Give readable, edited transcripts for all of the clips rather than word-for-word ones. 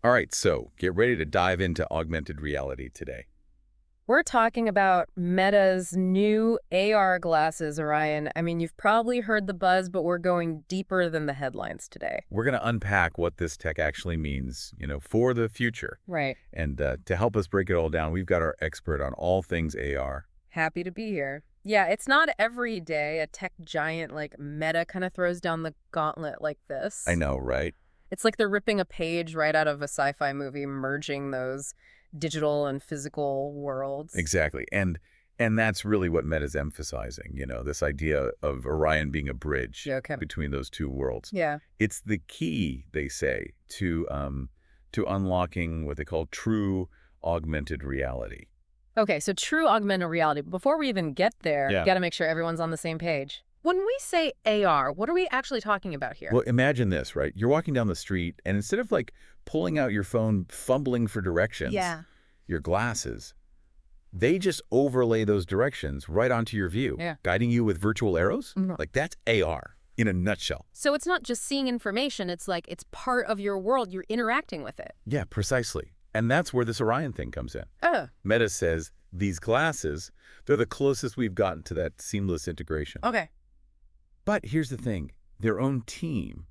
All right, so get ready to dive into augmented reality today. We're talking about Meta's new AR glasses, Orion. I mean, you've probably heard the buzz, but we're going deeper than the headlines today. We're going to unpack what this tech actually means, for the future. Right. And to help us break it all down, we've got our expert on all things AR. Happy to be here. Yeah, it's not every day a tech giant like Meta kind of throws down the gauntlet like I this. know, right? It's like they're ripping a page right out of a sci-fi movie, merging those digital and physical worlds. Exactly. And that's really what Meta's emphasizing, this idea of Orion being a bridge Yeah, okay. between those two worlds. Yeah. It's the key, they say, to unlocking what they call true augmented reality. Okay, so true augmented reality. Before we even get there, Yeah. got to make sure everyone's on the same page. When we say AR, what are we actually talking about here? Well, imagine this, right? You're walking down the street, and instead of like pulling out your phone, fumbling for directions, Yeah. your glasses, they just overlay those directions right onto your view, Yeah. guiding you with virtual arrows. Mhm. Like that's AR in a nutshell. So it's not just seeing information, it's like it's part of your world, you're interacting with it. Yeah, precisely. And that's where this Orion thing comes in. Oh, Meta says these glasses, they're the closest we've gotten to that seamless integration. okay. But here's the thing. Their own team,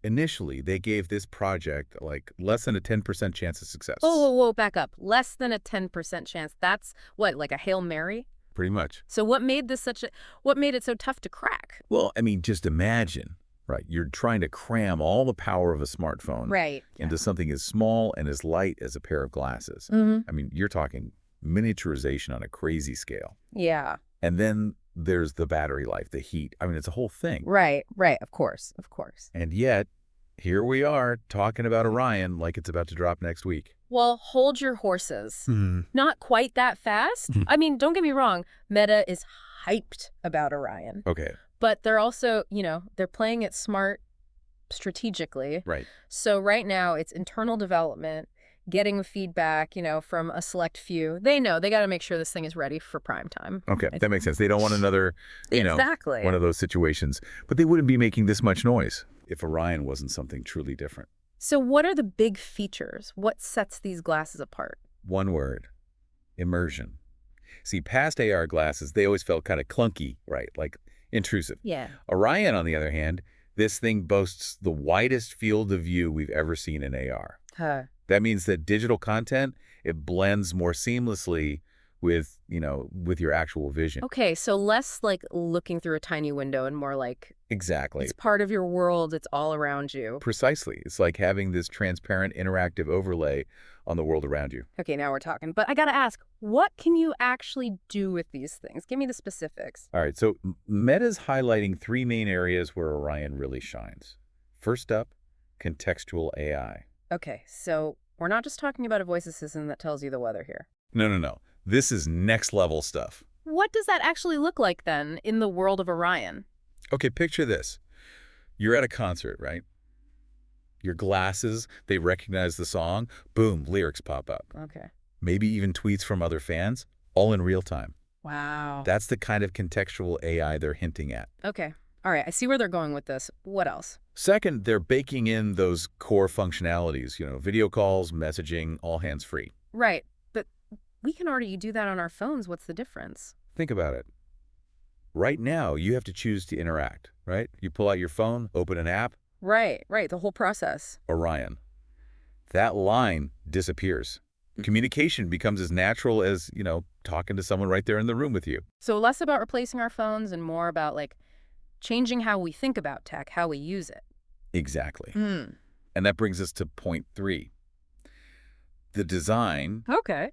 initially, they gave this project like less than a 10% chance of success. Whoa, back up. Less than a 10% chance. That's what, like a Hail Mary? Pretty much. So what made this what made it so tough to crack? Well, I mean, just imagine, right? You're trying to cram all the power of a smartphone Right. into something as small and as light as a pair of glasses. Mm-hmm. I mean, you're talking miniaturization on a crazy scale. Yeah. And then there's the battery life, the heat. I mean, it's a whole thing. Right. Of course. And yet, here we are talking about Orion like it's about to drop next week. Well, hold your horses. Hmm. Not quite that fast. Mhm. I mean, don't get me wrong. Meta is hyped about Orion. Okay, But they're also, they're playing it smart strategically. right. So right now it's internal development, getting feedback, from a select few. They know they got to make sure this thing is ready for prime time. Okay, that makes sense. They don't want another, Exactly. one of those situations. But they wouldn't be making this much noise if Orion wasn't something truly different. So what are the big features? What sets these glasses apart? One word, immersion. See, past AR glasses, they always felt kind of clunky, right? Like intrusive. Yeah. Orion, on the other hand, this thing boasts the widest field of view we've ever seen in AR. Huh. That means that digital content, it blends more seamlessly with, with your actual vision. Okay, so less like looking through a tiny window and more like Exactly. it's part of your world, it's all around you. Precisely. It's like having this transparent, interactive overlay on the world around you. Okay, now we're talking. But I got to ask, what can you actually do with these things? Give me the specifics. All right, so Meta's highlighting three main areas where Orion really shines. First up, contextual AI. Okay, so we're not just talking about a voice assistant that tells you the weather here. No. This is next level stuff. What does that actually look like then in the world of Orion? Okay, picture this. You're at a concert, right? Your glasses, they recognize the song. Boom, lyrics pop up. Okay. Maybe even tweets from other fans, all in real time. Wow. That's the kind of contextual AI they're hinting at. Okay. All right, I see where they're going with this. What else? Second, they're baking in those core functionalities, video calls, messaging, all hands-free. Right, but we can already do that on our phones. What's the difference? Think about it. Right now, you have to choose to interact, right? You pull out your phone, open an app, Right, the whole process. Orion. That line disappears. Communication becomes as natural as, talking to someone right there in the room with you. So less about replacing our phones and more about like changing how we think about tech, how we use it. Exactly. Hmm. And that brings us to point 3. The design. Okay.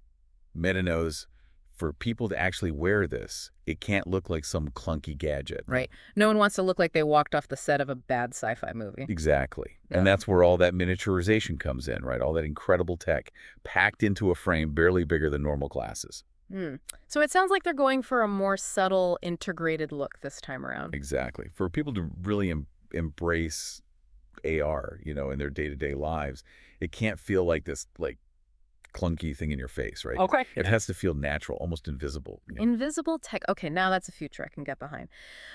Meta knows for people to actually wear this, it can't look like some clunky gadget. Right. No one wants to look like they walked off the set of a bad sci-fi movie. Exactly. Yeah. And that's where all that miniaturization comes in, right? All that incredible tech packed into a frame barely bigger than normal glasses. Hmm. So it sounds like they're going for a more subtle, integrated look this time around. Exactly. For people to really embrace AR, in their day-to-day lives, it can't feel like this, clunky thing in your face, right? Okay. It has to feel natural, almost invisible. Invisible tech. Okay, now that's a future I can get behind.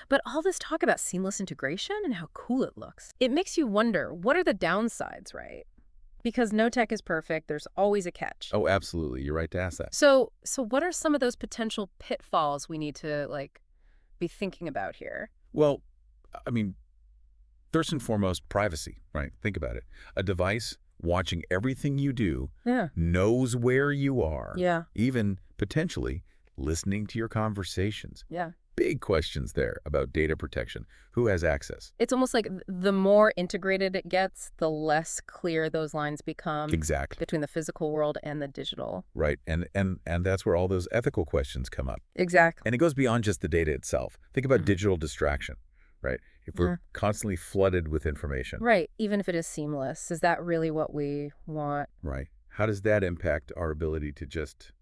But all this talk about seamless integration and how cool it looks, it makes you wonder, what are the downsides, right? Because no tech is perfect. There's always a catch. Oh, absolutely. You're right to ask that. So what are some of those potential pitfalls we need to, like, be thinking about here? Well, I mean, first and foremost, privacy, right? Think about it. A device watching everything you do, Yeah. knows where you are, Yeah. even potentially listening to your conversations. Yeah. Big questions there about data protection. Who has access? It's almost like the more integrated it gets, the less clear those lines become Exactly. between the physical world and the digital. Right. And that's where all those ethical questions come up. Exactly. And it goes beyond just the data itself. Think about digital distraction, right? If we're constantly flooded with information. Right. Even if it is seamless, is that really what we want? Right. How does that impact our ability to just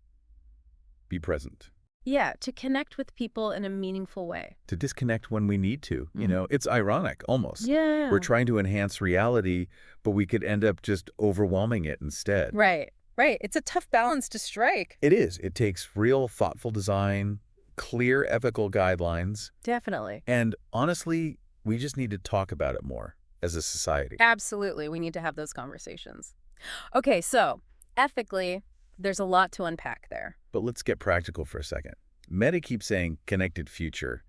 be present? Yeah, to connect with people in a meaningful way. To disconnect when we need to. You know, it's ironic almost. Yeah. We're trying to enhance reality, but we could end up just overwhelming it instead. Right. Right. It's a tough balance to strike. It is. It takes real thoughtful design, clear ethical guidelines, Definitely. and honestly, we just need to talk about it more as a society. Absolutely. We need to have those conversations. Okay, so ethically, there's a lot to unpack there. But let's get practical for a second. Meta keeps saying connected future.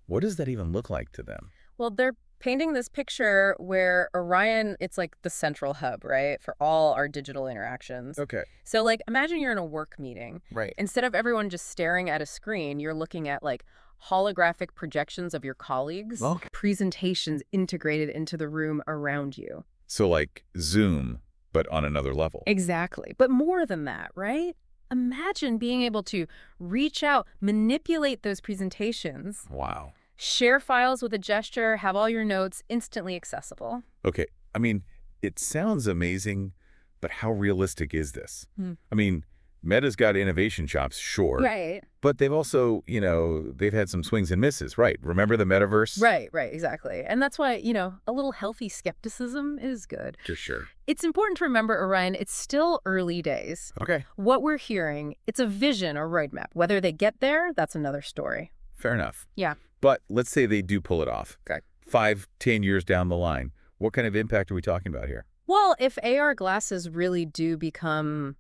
What does that even look like to them? Well, they're painting this picture where Orion, it's like the central hub, right, for all our digital interactions. Okay. So, like, imagine you're in a work meeting. Right. Instead of everyone just staring at a screen, you're looking at, like, holographic projections of your colleagues, Okay. presentations integrated into the room around you. So like Zoom, but on another level. Exactly. But more than that, right? Imagine being able to reach out, manipulate those presentations, Wow. share files with a gesture, have all your notes instantly accessible. Okay. I mean, it sounds amazing, but how realistic is this? Hmm. I mean, Meta's got innovation chops, sure. Right. But they've also, they've had some swings and misses, right? Remember the metaverse? Right, exactly. And that's why, a little healthy skepticism is good. For sure. It's important to remember, Orion, it's still early days. Okay. What we're hearing, it's a vision or roadmap. Whether they get there, that's another story. Fair enough. Yeah. But let's say they do pull it off. Okay. 5, 10 years down the line. What kind of impact are we talking about here? Well, if AR glasses really do become,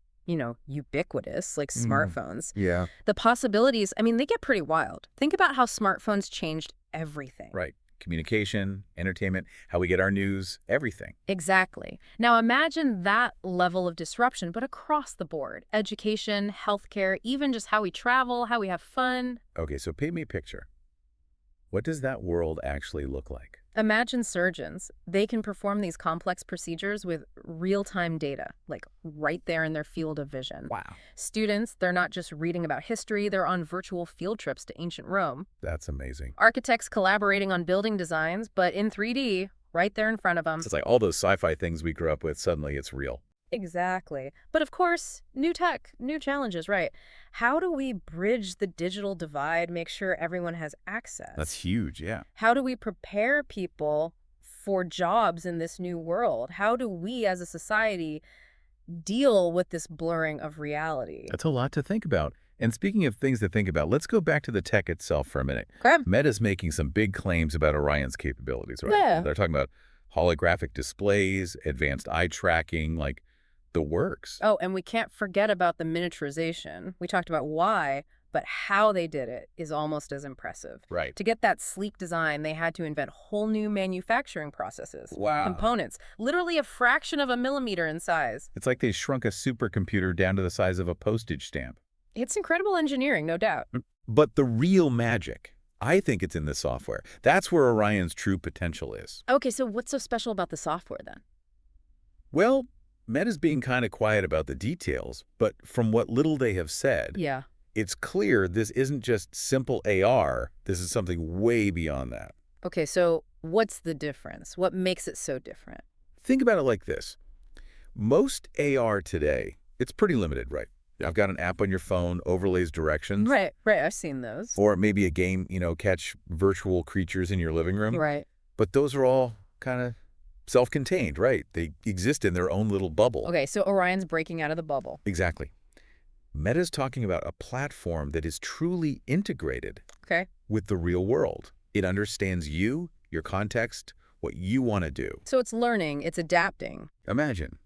ubiquitous, like smartphones, Yeah. the possibilities, they get pretty wild. Think about how smartphones changed everything. Right. Communication, entertainment, how we get our news, everything. Exactly. Now imagine that level of disruption, but across the board. Education, healthcare, even just how we travel, how we have fun. Okay, so paint me a picture. What does that world actually look like? Imagine surgeons. They can perform these complex procedures with real-time data, like right there in their field of vision. Wow. Students, they're not just reading about history, they're on virtual field trips to ancient Rome. That's amazing. Architects collaborating on building designs, but in 3D, right there in front of them. So it's like all those sci-fi things we grew up with, suddenly it's real. Exactly. But of course, new tech, new challenges, right? How do we bridge the digital divide, make sure everyone has access? That's huge, yeah. How do we prepare people for jobs in this new world? How do we as a society deal with this blurring of reality? That's a lot to think about. And speaking of things to think about, let's go back to the tech itself for a minute. Okay. Meta's making some big claims about Orion's capabilities, right? Yeah. They're talking about holographic displays, advanced eye tracking, like the works. Oh, and we can't forget about the miniaturization. We talked about why, but how they did it is almost as impressive. Right. To get that sleek design, they had to invent whole new manufacturing processes. Wow. Components, literally a fraction of a millimeter in size. It's like they shrunk a supercomputer down to the size of a postage stamp. It's incredible engineering, no doubt. But the real magic, I think it's in the software. That's where Orion's true potential is. Okay, so what's so special about the software then? Well, Meta's being kind of quiet about the details, but from what little they have said, Yeah. it's clear this isn't just simple AR. This is something way beyond that. Okay, so what's the difference? What makes it so different? Think about it like this. Most AR today, it's pretty limited, right? I've got an app on your phone, overlays directions. Right, I've seen those. Or maybe a game, catch virtual creatures in your living room. Right. But those are all kind of self-contained, right? They exist in their own little bubble. Okay, so Orion's breaking out of the bubble. Exactly. Meta's talking about a platform that is truly integrated with the real world. It understands you, your context, what you want to do. So it's learning, it's adapting. Imagine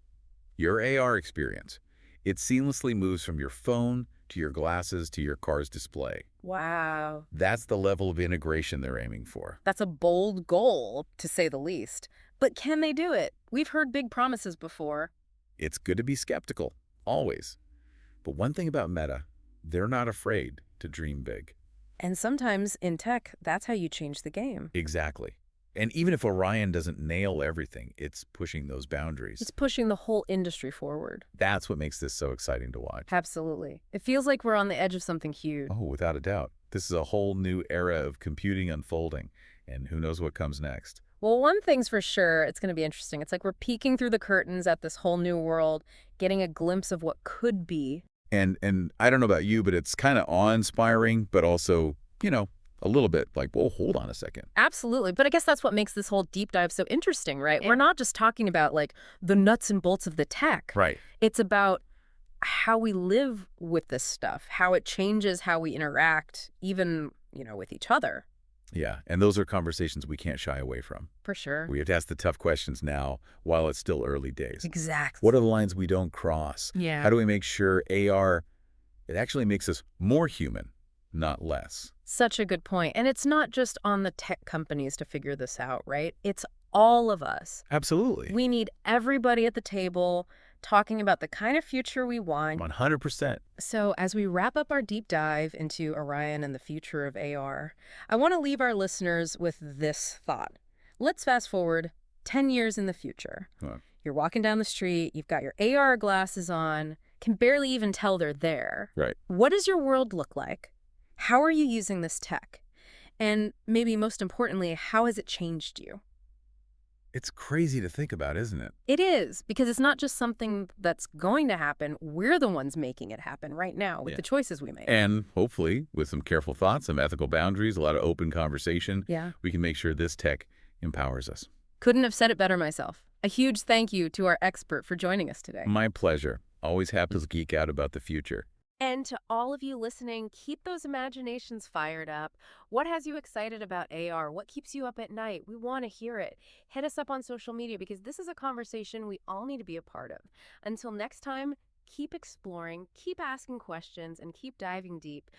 Your AR experience. It seamlessly moves from your phone to your glasses to your car's display. Wow. That's the level of integration they're aiming for. That's a bold goal, to say the least. But can they do it? We've heard big promises before. It's good to be skeptical, always. But one thing about Meta, they're not afraid to dream big. And sometimes in tech, that's how you change the game. Exactly. And even if Orion doesn't nail everything, it's pushing those It's boundaries. pushing the whole industry forward. That's what makes this so exciting to watch. Absolutely. It feels like we're on the edge of something huge. Oh, without a doubt. This is a whole new era of computing unfolding, and who knows what comes next. Well, one thing's for sure, it's going to be interesting. It's like we're peeking through the curtains at this whole new world, getting a glimpse of what could be. And I don't know about you, but it's kind of awe-inspiring, but also, a little bit like, whoa, hold on a second. Absolutely. But I guess that's what makes this whole deep dive so interesting, right? Yeah. We're not just talking about like the nuts and bolts of the tech. Right. It's about how we live with this stuff, how it changes how we interact, even, with each other. Yeah, and those are conversations we can't shy away from. For sure. We have to ask the tough questions now while it's still early days. Exactly. What are the lines we don't cross? Yeah. How do we make sure AR, it actually makes us more human, not less? Such a good point. And it's not just on the tech companies to figure this out, right? It's all of us. Absolutely. We need everybody at the table talking about the kind of future we want. 100%. So as we wrap up our deep dive into Orion and the future of AR, I want to leave our listeners with this thought. Let's fast forward 10 years in the future. Huh. You're walking down the street, you've got your AR glasses on, can barely even tell they're there. Right. What does your world look like? How are you using this tech? And maybe most importantly, how has it changed you? It's crazy to think about, isn't it? It is, because it's not just something that's going to happen. We're the ones making it happen right now with the choices we make. And hopefully, with some careful thoughts, some ethical boundaries, a lot of open conversation, Yeah. we can make sure this tech empowers us. Couldn't have said it better myself. A huge thank you to our expert for joining us today. My pleasure. Always happy to geek out about the future. And to all of you listening, keep those imaginations fired up. What has you excited about AR? What keeps you up at night? We want to hear it. Hit us up on social media because this is a conversation we all need to be a part of. Until next time, keep exploring, keep asking questions, and keep diving deep.